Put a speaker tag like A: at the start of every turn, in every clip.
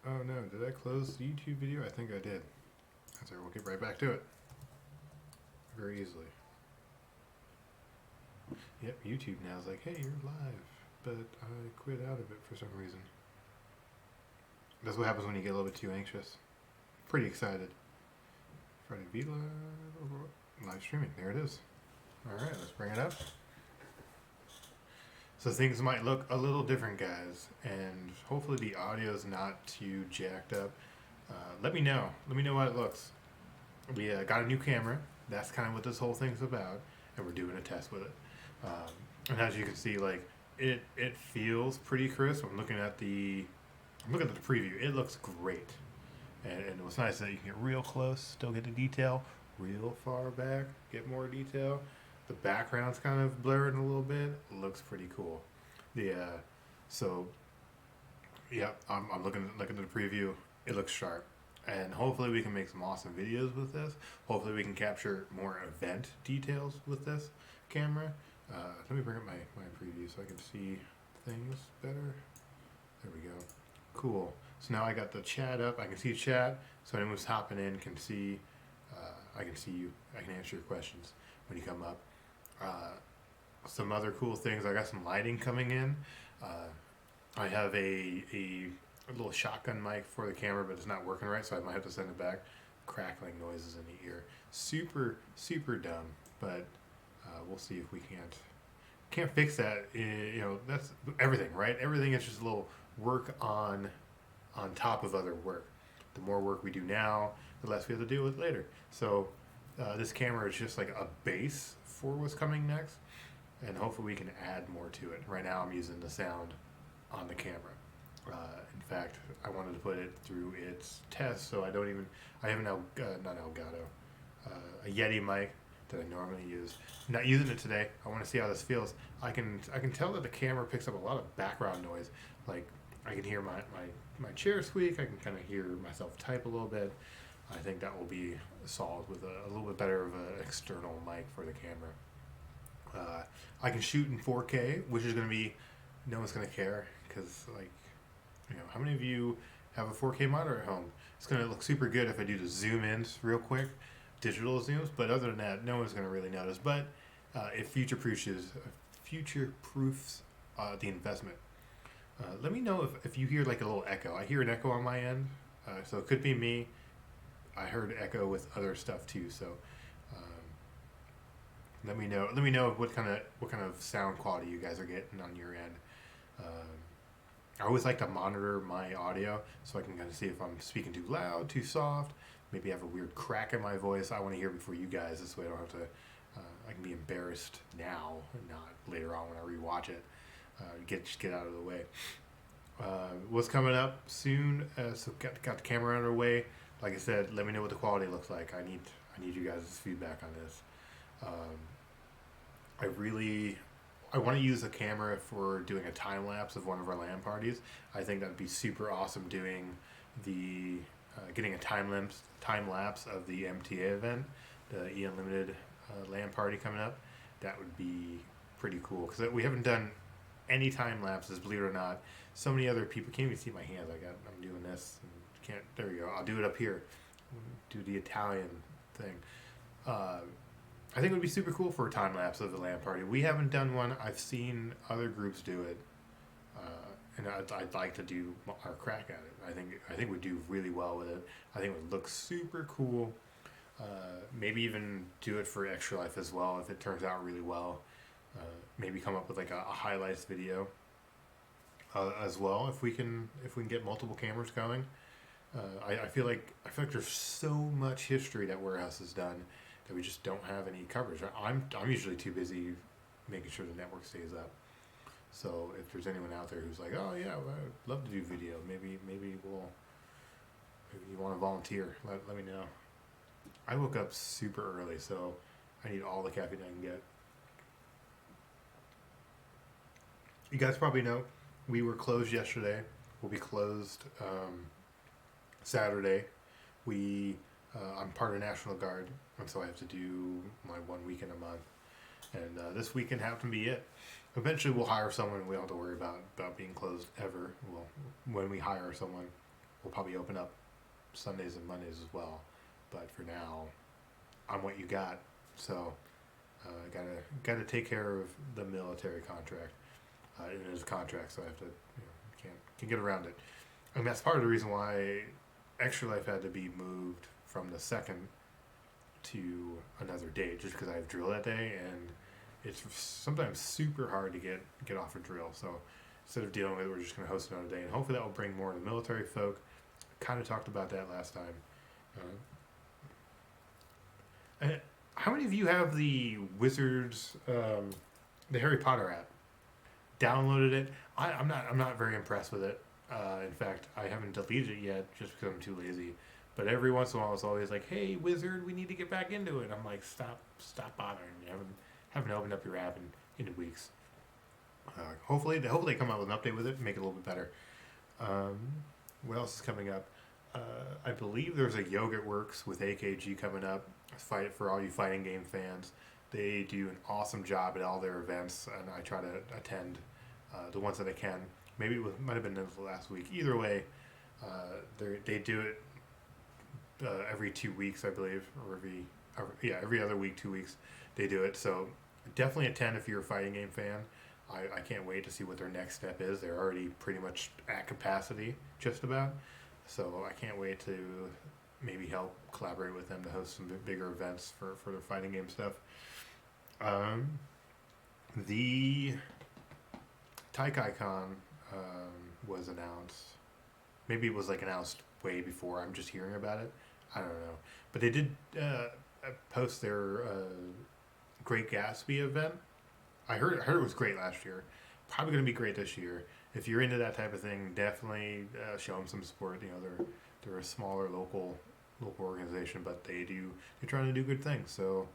A: Oh no, did I close the YouTube video? I think I did. That's alright, we'll get right back to it. Very easily. Yep, YouTube now is like, hey, you're live. But I quit out of it for some reason. That's what happens when you get a little bit too anxious. Pretty excited. Friday V live streaming. There it is. Alright, let's bring it up. So things might look a little different, guys, and hopefully the audio is not too jacked up. Let me know. Let me know how it looks. We got a new camera. That's kind of what this whole thing's about, and we're doing a test with it. And as you can see, like it feels pretty crisp. I'm looking at the preview. It looks great, and what's nice is that you can get real close, still get the detail, real far back, get more detail. The background's kind of blurred a little bit. It looks pretty cool. So yeah, I'm looking at the preview. It looks sharp, and hopefully we can make some awesome videos with this. Hopefully we can capture more event details with this camera. Let me bring up my preview so I can see things better. There we go. Cool. So now I got the chat up. I can see chat, so anyone who's hopping in can see. I can see you. I can answer your questions when you come up. Some other cool things. I got some lighting coming in. I have a little shotgun mic for the camera, but it's not working right, so I might have to send it back. Crackling noises in the ear. Super dumb, but we'll see if we can't fix that. You know, that's everything, right? Everything is just a little work on top of other work. The more work we do now, the less we have to deal with later. So this camera is just like a base for what's coming next, and hopefully we can add more to it. Right now I'm using the sound on the camera. In fact, I wanted to put it through its test, so I have not Elgato, a Yeti mic that I normally use. I'm not using it today. I want to see how this feels. I can tell that the camera picks up a lot of background noise. Like I can hear my chair squeak. I can kind of hear myself type a little bit. I think that will be solved with a little bit better of an external mic for the camera. I can shoot in 4K, which is going to be, no one's going to care, because like, you know, how many of you have a 4K monitor at home? It's going to look super good if I do the zoom ins real quick, digital zooms, but other than that, no one's going to really notice. But it future-proofs the investment. Let me know if you hear like a little echo. I hear an echo on my end, so it could be me. I heard echo with other stuff too, so let me know. Let me know what kind of sound quality you guys are getting on your end. I always like to monitor my audio so I can kind of see if I'm speaking too loud, too soft. Maybe I have a weird crack in my voice. I want to hear before you guys. This way I don't have to. I can be embarrassed now and not later on when I rewatch it. Get out of the way. What's coming up soon? So got the camera on our way. Like I said, let me know what the quality looks like. I need you guys' feedback on this. I want to use the camera for doing a time lapse of one of our LAN parties. I think that'd be super awesome doing the getting a time lapse of the MTA event, the E Unlimited LAN party coming up. That would be pretty cool because we haven't done any time lapses, believe it or not. So many other people can't even see my hands. I'm doing this. And can't. There we go. I'll do it up here. Do the Italian thing. I think it would be super cool for a time lapse of the LAN party. We haven't done one. I've seen other groups do it, and I'd like to do our crack at it. I think we'd do really well with it. I think it would look super cool. Maybe even do it for Extra Life as well if it turns out really well. Maybe come up with like a highlights video as well if we can get multiple cameras going. I feel like there's so much history that Warehouse has done that we just don't have any coverage. I'm usually too busy making sure the network stays up. So if there's anyone out there who's like, oh yeah, well, I'd love to do video, maybe you want to volunteer, let me know. I woke up super early, so I need all the caffeine I can get. You guys probably know we were closed yesterday. We'll be closed Saturday. I'm part of National Guard, and so I have to do my 1 weekend a month. And this weekend happened to be it. Eventually we'll hire someone and we don't have to worry about being closed ever. Well, when we hire someone. we'll probably open up Sundays and Mondays as well. But for now, I'm what you got. So gotta take care of the military contract. It is a contract, so I have to can't get around it. And that's part of the reason why Extra Life had to be moved from the second to another date, just because I have drill that day, and it's sometimes super hard to get off a drill. So instead of dealing with it, we're just going to host another day, and hopefully that will bring more of the military folk. Kind of talked about that last time. And how many of you have the Wizards, the Harry Potter app? Downloaded it. I'm not very impressed with it. In fact, I haven't deleted it yet just because I'm too lazy. But every once in a while, it's always like, "Hey, Wizard, we need to get back into it." I'm like, "Stop bothering me. Haven't opened up your app in weeks." Hopefully they come out with an update with it and make it a little bit better. What else is coming up? I believe there's a Yogurt Works with AKG coming up. Fight for all you fighting game fans. They do an awesome job at all their events, and I try to attend the ones that I can. Maybe might have been the last week. Either way, they do it every 2 weeks, I believe, or every other week, 2 weeks they do it. So definitely attend if you're a fighting game fan. I can't wait to see what their next step is. They're already pretty much at capacity, just about. So I can't wait to maybe help collaborate with them to host some bigger events for their fighting game stuff. The TaiKaiCon was announced. Maybe it was like announced way before. I'm just hearing about it. I don't know. But they did post their Great Gatsby event. I heard it was great last year. Probably going to be great this year. If you're into that type of thing, definitely show them some support. You know, they're a smaller local organization, but they're trying to do good things. So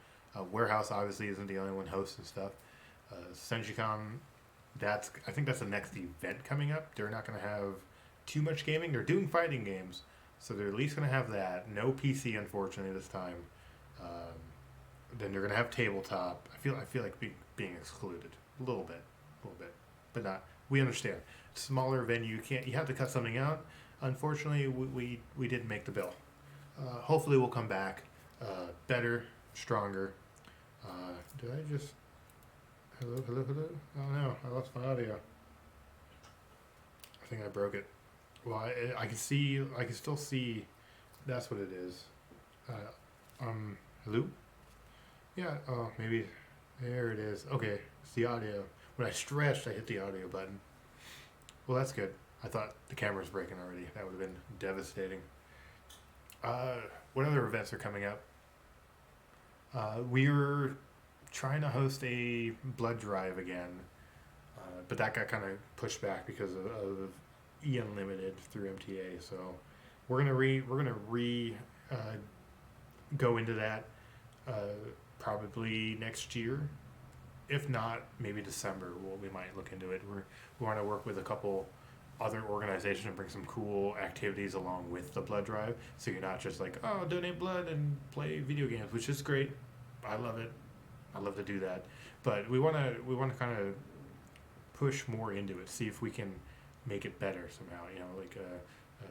A: Warehouse obviously isn't the only one hosting stuff. Senjicon, I think that's the next event coming up. They're not going to have too much gaming. They're doing fighting games, so they're at least going to have that. No PC, unfortunately, this time. Then they're going to have tabletop. I feel like being excluded a little bit, but not. We understand. Smaller venue, you have to cut something out. Unfortunately, we didn't make the bill. Hopefully, we'll come back better, stronger. Did I just? Hello? Oh no, I lost my audio. I think I broke it. Well, I can still see. That's what it is. Hello? Yeah. Oh, maybe. There it is. Okay, it's the audio. When I stretched, I hit the audio button. Well, that's good. I thought the camera was breaking already. That would have been devastating. What other events are coming up? We're trying to host a blood drive again, but that got kind of pushed back because of E Unlimited through MTA. So we're gonna go into that probably next year. If not, maybe December. We might look into it. We want to work with a couple other organizations and bring some cool activities along with the blood drive. So you're not just like, oh, donate blood and play video games, which is great. I love it. I love to do that. But we want to kind of push more into it. See if we can make it better somehow. You know, like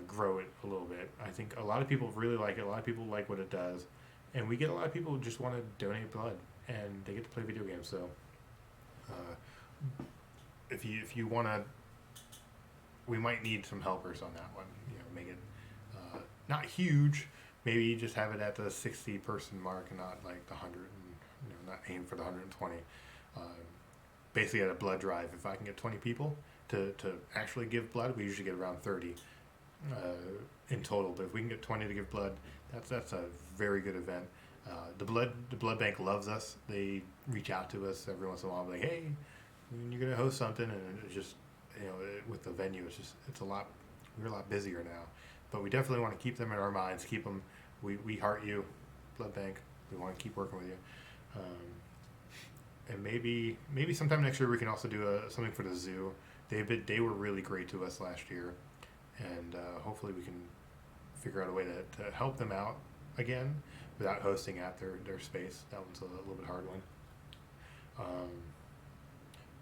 A: grow it a little bit. I think a lot of people really like it. A lot of people like what it does, and we get a lot of people who just want to donate blood and they get to play video games. So if you want to, we might need some helpers on that one. You know, make it not huge. Maybe just have it at the 60 person mark and not like the 100, and not aim for the 120. Basically, at a blood drive, if I can get 20 people to actually give blood, we usually get around 30 in total. But if we can get 20 to give blood, that's a very good event. The blood bank loves us. They reach out to us every once in a while, like, hey, you're gonna host something, and it's just with the venue, it's a lot. We're a lot busier now, but we definitely want to keep them in our minds. Keep them. We heart you, blood bank. We want to keep working with you, and maybe sometime next year we can also do something for the zoo. They were really great to us last year, and hopefully we can figure out a way to help them out again without hosting at their space. That one's a little bit hard one.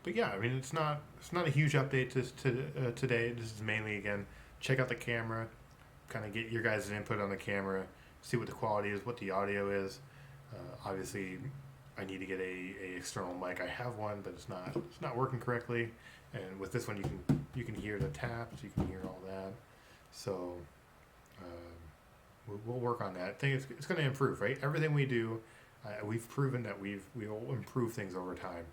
A: But yeah, I mean, it's not a huge update to today. This is mainly, again, check out the camera, kind of get your guys' input on the camera, see what the quality is, what the audio is. Obviously, I need to get a external mic. I have one, but it's not working correctly. And with this one, you can hear the taps, you can hear all that. So we'll work on that. I think it's going to improve, right? Everything we do, we've proven that we'll improve things over time.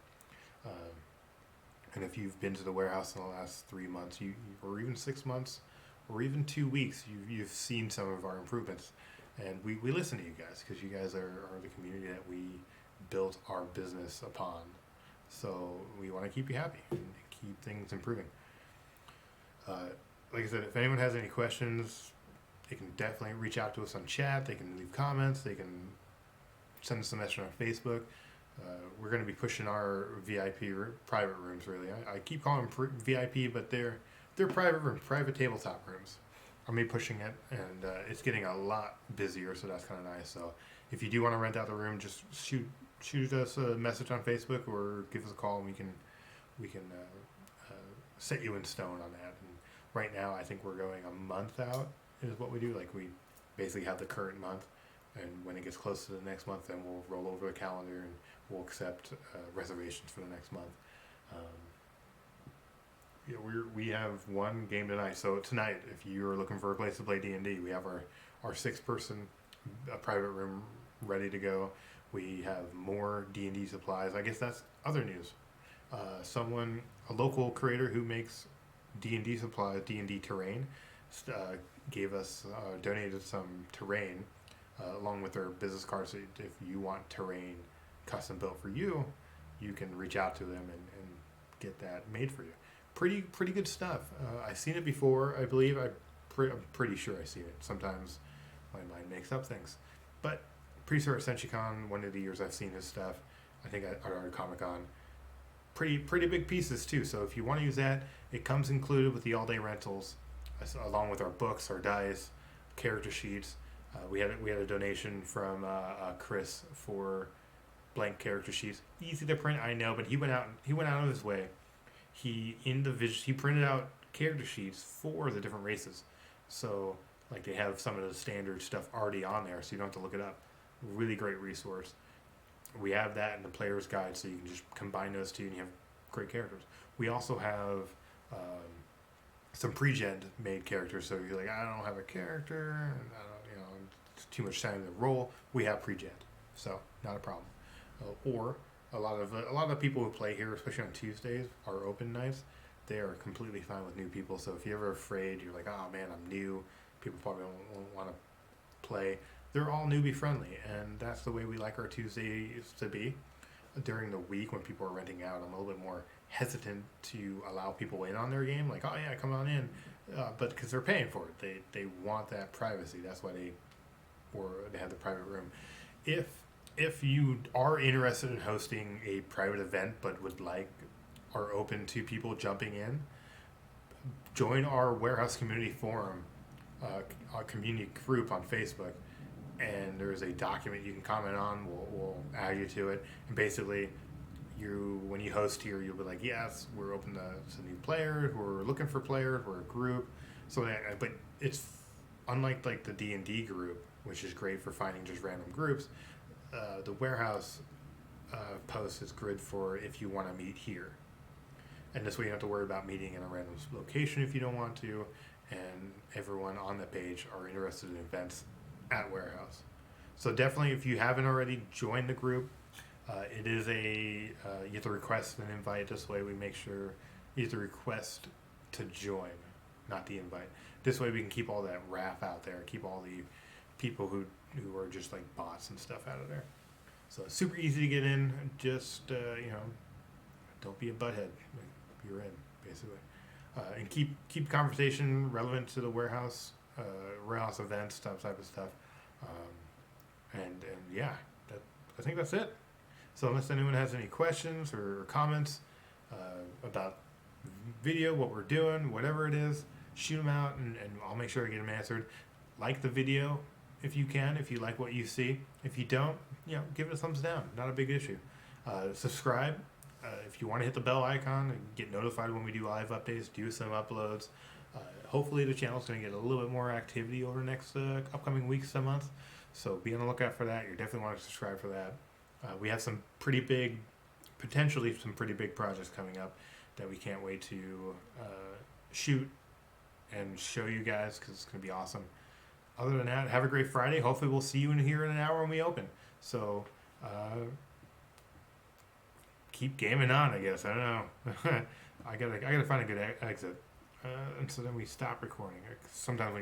A: And if you've been to the warehouse in the last 3 months, or even 6 months, or even 2 weeks, you've seen some of our improvements. And we listen to you guys because you guys are the community that we built our business upon. So we want to keep you happy and keep things improving. Like I said, if anyone has any questions, they can definitely reach out to us on chat. They can leave comments. They can send us a message on Facebook. We're going to be pushing our VIP private rooms. Really, I keep calling them VIP, but they're private rooms, private tabletop rooms. I'm be pushing it, and it's getting a lot busier, so that's kind of nice. So if you do want to rent out the room, just shoot us a message on Facebook or give us a call, and we can set you in stone on that. And right now, I think we're going a month out is what we do. Like we basically have the current month, and when it gets close to the next month, then we'll roll over the calendar and we'll accept reservations for the next month. Yeah, we have one game tonight. So tonight, if you're looking for a place to play D&D, we have our 6-person private room ready to go. We have more D&D supplies. I guess that's other news. A local creator who makes D&D supplies, D&D terrain, gave us donated some terrain along with their business cards. So if you want terrain custom built for you, you can reach out to them and get that made for you. Pretty good stuff. I've seen it before, I believe. I'm pretty sure I've seen it. Sometimes my mind makes up things. But pretty sure at CenturyCon, one of the years I've seen his stuff. I think at Art Comic-Con. Pretty big pieces too. So if you want to use that, it comes included with the all-day rentals, along with our books, our dice, character sheets. We had a donation from Chris for blank character sheets. Easy to print, I know, but he went out of his way. He printed out character sheets for the different races, so like they have some of the standard stuff already on there, so you don't have to look it up. Really great resource. We have that in the player's guide, so you can just combine those two and you have great characters. We also have some pre-gen made characters, so you're like, I don't have a character, and it's too much time to roll. We have pre-gen, so not a problem. Or a lot of people who play here, especially on Tuesdays, our open nights, they are completely fine with new people. So if you're ever afraid, you're like, oh man, I'm new, people probably won't want to play. They're all newbie friendly, and that's the way we like our Tuesdays to be. During the week when people are renting out, I'm a little bit more hesitant to allow people in on their game. Like, oh yeah, come on in, but because they're paying for it, they want that privacy. That's why they have the private room. If you are interested in hosting a private event but are open to people jumping in, join our warehouse community forum, our community group on Facebook, and there's a document you can comment on. We'll add you to it, and basically, when you host here, you'll be like, yes, we're open to new players, we're looking for players, we're a group. So, but it's unlike like the D&D group, which is great for finding just random groups. The warehouse post is good for if you want to meet here, and this way you don't have to worry about meeting in a random location if you don't want to, and everyone on the page are interested in events at warehouse. So definitely, if you haven't already joined the group, it is you have to request an invite. This way we make sure you have to request to join, not the invite. This way we can keep all that RAF out there, keep all the people who are just like bots and stuff out of there. So it's super easy to get in. Just don't be a butthead. You're in, basically, and keep conversation relevant to the warehouse events, type of stuff. And yeah, I think that's it. So unless anyone has any questions or comments about video, what we're doing, whatever it is, shoot them out, and I'll make sure I get them answered. Like the video if you can, if you like what you see. If you don't, give it a thumbs down. Not a big issue. Subscribe. If you want to hit the bell icon and get notified when we do live updates, do some uploads. Hopefully the channel's going to get a little bit more activity over the next upcoming weeks and months. So be on the lookout for that. You definitely want to subscribe for that. We have some pretty big, potentially some pretty big projects coming up that we can't wait to shoot and show you guys because it's going to be awesome. Other than that, have a great Friday. Hopefully we'll see you in here in an hour when we open. So keep gaming on, I guess. I don't know. I gotta find a good exit. And so then we stop recording. Sometimes when